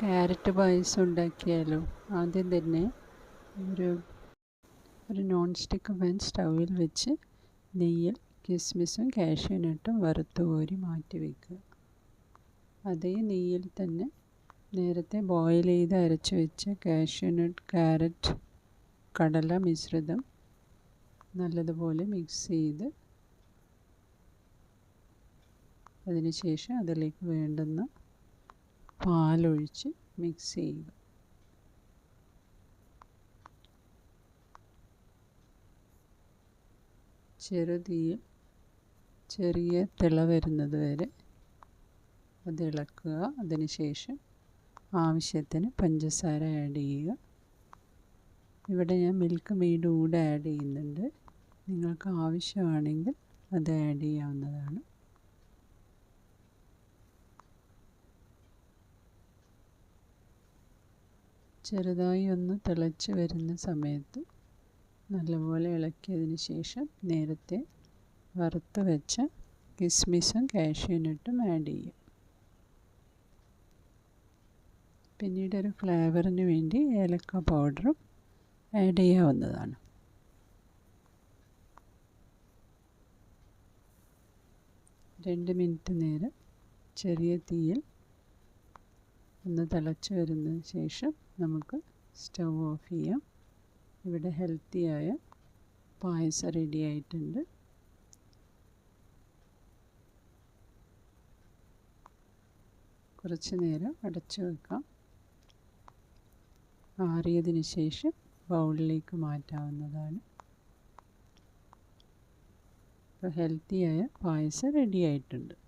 Carrot പായസം ഉണ്ടാക്കിയാലോ? ആദ്യം തന്നെ ഒരു നോൺ സ്റ്റിക്ക് പാൻ സ്റ്റൗവിൽ വെച്ച് നെയ്യിൽ കിസ്മിസും കാഷ്യൂനട്ടും വറുത്ത് കോരി മാറ്റി വയ്ക്കുക. അതേ നെയ്യിൽ തന്നെ നേരത്തെ ബോയിൽ ചെയ്ത് അരച്ച് വെച്ച കാഷ്യൂനട്ട്, ക്യാരറ്റ്, കടല മിശ്രിതം നല്ലതുപോലെ മിക്സ് ചെയ്ത് അതിനുശേഷം അതിലേക്ക് വേണ്ടുന്ന പാലൊഴിച്ച് മിക്സ് ചെയ്യുക. ചെറുതീയിൽ ചെറിയ തിള വരുന്നത് വരെ അത് ഇളക്കുക. അതിനുശേഷം ആവശ്യത്തിന് പഞ്ചസാര ആഡ് ചെയ്യുക. ഇവിടെ ഞാൻ മിൽക്ക് മെയ്ഡ് കൂടെ ആഡ് ചെയ്യുന്നുണ്ട്. നിങ്ങൾക്ക് ആവശ്യമാണെങ്കിൽ അത് ആഡ് ചെയ്യാവുന്നതാണ്. ചെറുതായി ഒന്ന് തിളച്ച് വരുന്ന സമയത്ത് നല്ലപോലെ ഇളക്കിയതിന് ശേഷം നേരത്തെ വറുത്ത് വെച്ച കിസ്മിസും കാഷ്യൂനട്ടും ആഡ് ചെയ്യും. പിന്നീട് ഒരു ഫ്ലേവറിന് വേണ്ടി ഏലക്ക പൗഡറും ആഡ് ചെയ്യാവുന്നതാണ്. രണ്ട് മിനിറ്റ് നേരം ചെറിയ തീയിൽ ഒന്ന് തിളച്ച് വരുന്നതിന് ശേഷം നമുക്ക് സ്റ്റൗ ഓഫ് ചെയ്യാം. ഇവിടെ ഹെൽത്തിയായ പായസം റെഡി ആയിട്ടുണ്ട്. കുറച്ച് നേരം അടച്ചു വെക്കാം. ആറിയതിന് ശേഷം ബൗളിലേക്ക് മാറ്റാവുന്നതാണ്. അപ്പോൾ ഹെൽത്തിയായ പായസം റെഡി ആയിട്ടുണ്ട്.